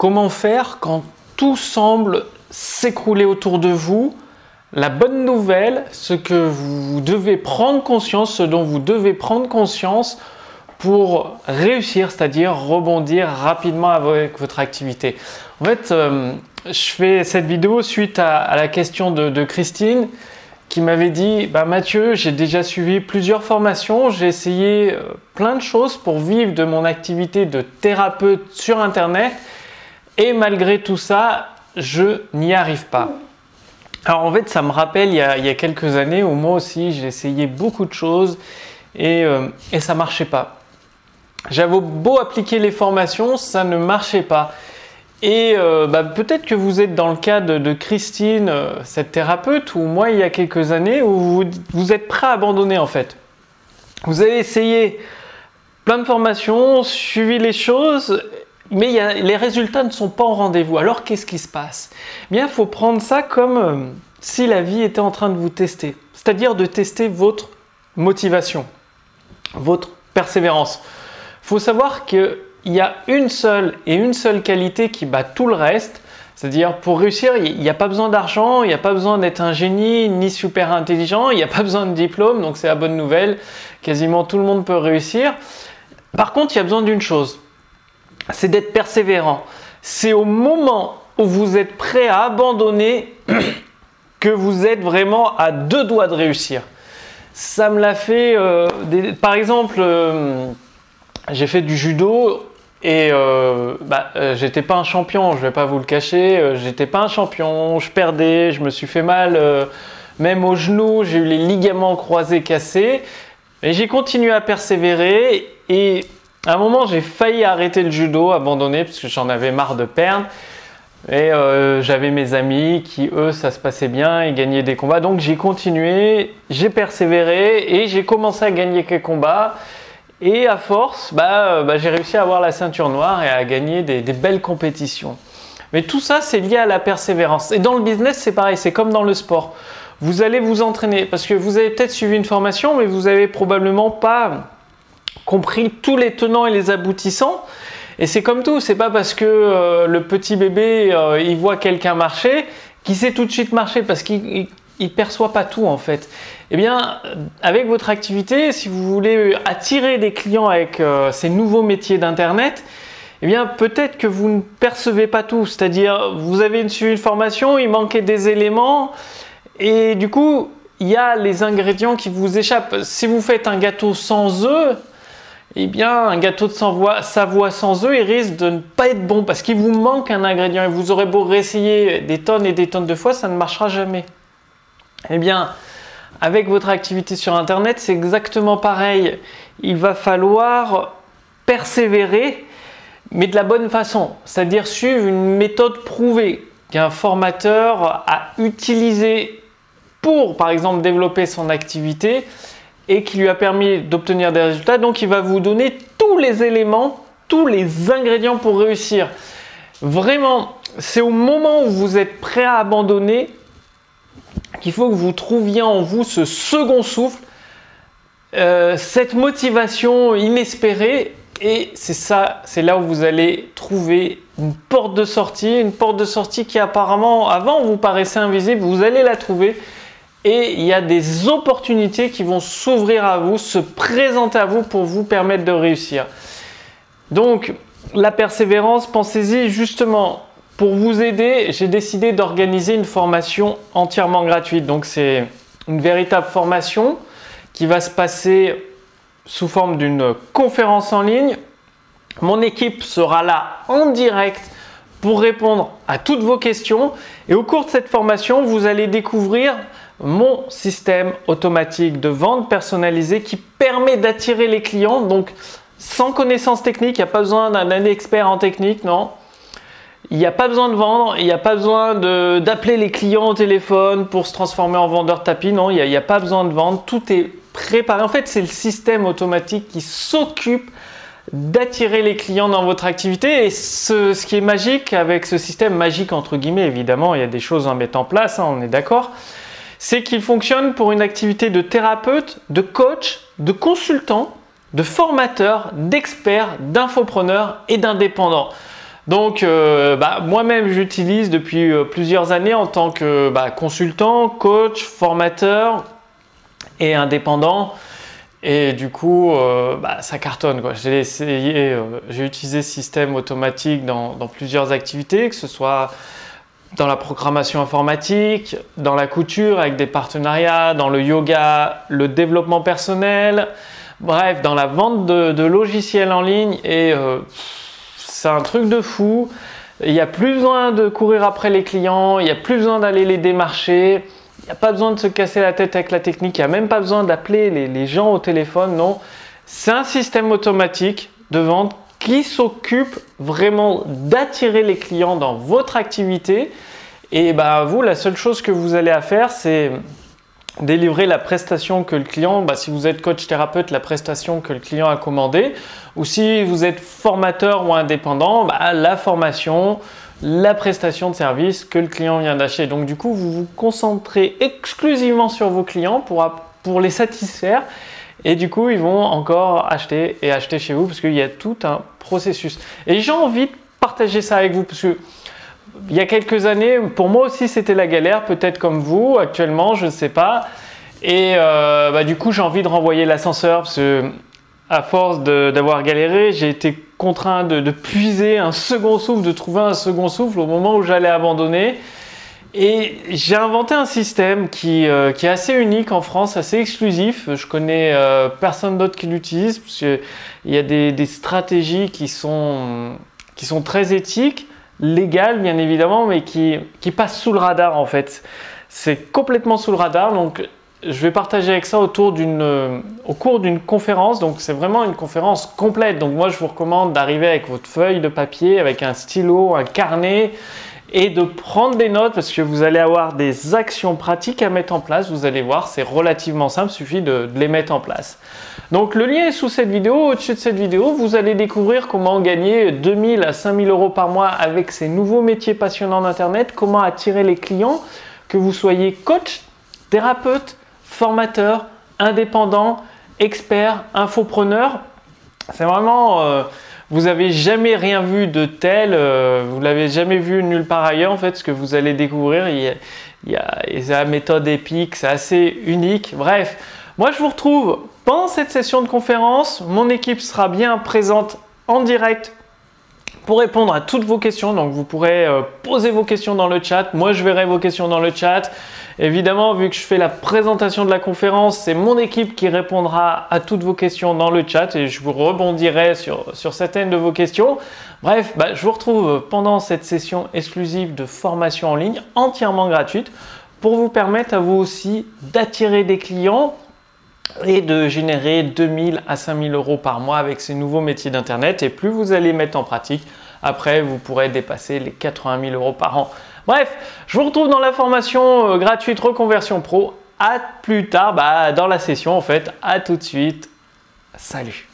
Comment faire quand tout semble s'écrouler autour de vous? La bonne nouvelle, ce que vous devez prendre conscience, ce dont vous devez prendre conscience pour réussir, c'est-à-dire rebondir rapidement avec votre activité. En fait, je fais cette vidéo suite à la question de Christine qui m'avait dit « Mathieu, j'ai déjà suivi plusieurs formations, j'ai essayé plein de choses pour vivre de mon activité de thérapeute sur Internet et malgré tout ça, je n'y arrive pas. » Alors en fait, ça me rappelle il y a quelques années où moi aussi j'ai essayé beaucoup de choses et ça ne marchait pas. J'avais beau appliquer les formations, ça ne marchait pas. Et peut-être que vous êtes dans le cas de Christine, cette thérapeute, ou moi il y a quelques années, où vous êtes prêt à abandonner en fait. Vous avez essayé plein de formations, suivi les choses, mais les résultats ne sont pas au rendez-vous. Alors qu'est-ce qui se passe? Eh bien, il faut prendre ça comme si la vie était en train de vous tester. C'est-à-dire de tester votre motivation, votre persévérance. Il faut savoir qu'il y a une seule qualité qui bat tout le reste. C'est-à-dire pour réussir, il n'y a pas besoin d'argent, il n'y a pas besoin d'être un génie ni super intelligent, il n'y a pas besoin de diplôme, donc c'est la bonne nouvelle. Quasiment tout le monde peut réussir. Par contre, il y a besoin d'une chose, c'est d'être persévérant. C'est au moment où vous êtes prêt à abandonner que vous êtes vraiment à deux doigts de réussir. Ça me l'a fait, par exemple, j'ai fait du judo et j'étais pas un champion, je vais pas vous le cacher, j'étais pas un champion, je perdais, je me suis fait mal, même au genou, j'ai eu les ligaments croisés cassés, mais j'ai continué à persévérer et à un moment, j'ai failli arrêter le judo, abandonner parce que j'en avais marre de perdre. Et j'avais mes amis qui, eux, ça se passait bien, ils gagnaient des combats. Donc j'ai continué, j'ai persévéré et j'ai commencé à gagner quelques combats. Et à force, j'ai réussi à avoir la ceinture noire et à gagner des belles compétitions. Mais tout ça, c'est lié à la persévérance. Et dans le business, c'est pareil, c'est comme dans le sport. Vous allez vous entraîner parce que vous avez peut-être suivi une formation, mais vous n'avez probablement pas compris tous les tenants et les aboutissants. Et c'est comme tout, c'est pas parce que le petit bébé il voit quelqu'un marcher qu'il sait tout de suite marcher parce qu'il ne perçoit pas tout en fait. Eh bien, avec votre activité, si vous voulez attirer des clients avec ces nouveaux métiers d'internet, eh bien peut-être que vous ne percevez pas tout. C'est-à-dire, vous avez suivi une formation, il manquait des éléments et du coup, il y a les ingrédients qui vous échappent. Si vous faites un gâteau sans œufs, eh bien, un gâteau de Savoie sans œufs, il risque de ne pas être bon parce qu'il vous manque un ingrédient et vous aurez beau réessayer des tonnes et des tonnes de fois, ça ne marchera jamais. Eh bien, avec votre activité sur Internet, c'est exactement pareil. Il va falloir persévérer, mais de la bonne façon, c'est-à-dire suivre une méthode prouvée qu'un formateur a utilisée pour, par exemple, développer son activité et qui lui a permis d'obtenir des résultats. Donc, il va vous donner tous les éléments, tous les ingrédients pour réussir. Vraiment, c'est au moment où vous êtes prêt à abandonner qu'il faut que vous trouviez en vous ce second souffle, cette motivation inespérée. Et c'est ça, c'est là où vous allez trouver une porte de sortie qui apparemment, avant, vous paraissait invisible, vous allez la trouver. Et il y a des opportunités qui vont s'ouvrir à vous, se présenter à vous pour vous permettre de réussir. Donc, la persévérance, pensez-y justement. Pour vous aider, j'ai décidé d'organiser une formation entièrement gratuite. Donc, c'est une véritable formation qui va se passer sous forme d'une conférence en ligne. Mon équipe sera là en direct pour répondre à toutes vos questions. Et au cours de cette formation, vous allez découvrir mon système automatique de vente personnalisé qui permet d'attirer les clients. Donc, sans connaissance technique, il n'y a pas besoin d'un expert en technique, non. Il n'y a pas besoin de vendre, il n'y a pas besoin d'appeler les clients au téléphone pour se transformer en vendeur tapis, non, il n'y a pas besoin de vendre, tout est préparé. En fait, c'est le système automatique qui s'occupe d'attirer les clients dans votre activité. Et ce qui est magique avec ce système, magique entre guillemets, évidemment, il y a des choses à mettre en place, hein, on est d'accord, c'est qu'il fonctionne pour une activité de thérapeute, de coach, de consultant, de formateur, d'expert, d'infopreneur et d'indépendant. Donc moi-même j'utilise depuis plusieurs années en tant que consultant, coach, formateur et indépendant. Et du coup, ça cartonne, quoi. J'ai essayé, j'ai utilisé ce système automatique dans plusieurs activités, que ce soit dans la programmation informatique, dans la couture avec des partenariats, dans le yoga, le développement personnel, bref, dans la vente de logiciels en ligne. Et c'est un truc de fou. Il n'y a plus besoin de courir après les clients, il n'y a plus besoin d'aller les démarcher. Il n'y a pas besoin de se casser la tête avec la technique, il n'y a même pas besoin d'appeler les gens au téléphone, non. C'est un système automatique de vente qui s'occupe vraiment d'attirer les clients dans votre activité. Et vous, la seule chose que vous allez à faire, c'est délivrer la prestation que le client, si vous êtes coach thérapeute, la prestation que le client a commandée. Ou si vous êtes formateur ou indépendant, la formation, la prestation de service que le client vient d'acheter. Donc du coup, vous vous concentrez exclusivement sur vos clients pour les satisfaire. Et du coup, ils vont encore acheter et acheter chez vous parce qu'il y a tout un processus. Et j'ai envie de partager ça avec vous parce que il y a quelques années, pour moi aussi, c'était la galère, peut-être comme vous actuellement, je ne sais pas. Et du coup, j'ai envie de renvoyer l'ascenseur parce que à force d'avoir galéré, j'ai été contraint de puiser un second souffle, de trouver un second souffle au moment où j'allais abandonner. Et j'ai inventé un système qui est assez unique en France, assez exclusif. Je connais personne d'autre qui l'utilise parce qu'il y a des stratégies qui sont très éthiques, légales bien évidemment, mais qui passent sous le radar en fait. C'est complètement sous le radar, donc je vais partager avec ça au cours d'une conférence. Donc c'est vraiment une conférence complète. Donc moi je vous recommande d'arriver avec votre feuille de papier, avec un stylo, un carnet et de prendre des notes parce que vous allez avoir des actions pratiques à mettre en place. Vous allez voir, c'est relativement simple, il suffit de les mettre en place. Donc le lien est sous cette vidéo. Au-dessus de cette vidéo, vous allez découvrir comment gagner 2000 à 5000 euros par mois avec ces nouveaux métiers passionnants d'Internet, comment attirer les clients, que vous soyez coach, thérapeute, formateur, indépendant, expert, infopreneur. C'est vraiment, vous n'avez jamais rien vu de tel, vous ne l'avez jamais vu nulle part ailleurs en fait, ce que vous allez découvrir. Il y a la méthode EPIC, c'est assez unique. Bref, moi je vous retrouve pendant cette session de conférence. Mon équipe sera bien présente en direct pour répondre à toutes vos questions. Donc vous pourrez poser vos questions dans le chat. Moi je verrai vos questions dans le chat. Évidemment, vu que je fais la présentation de la conférence, c'est mon équipe qui répondra à toutes vos questions dans le chat et je vous rebondirai sur certaines de vos questions. Bref, je vous retrouve pendant cette session exclusive de formation en ligne entièrement gratuite pour vous permettre à vous aussi d'attirer des clients et de générer 2000 à 5000 euros par mois avec ces nouveaux métiers d'Internet. Et plus vous allez mettre en pratique, après vous pourrez dépasser les 80 000 euros par an. Bref, je vous retrouve dans la formation gratuite Reconversion Pro. À plus tard, dans la session en fait. À tout de suite. Salut.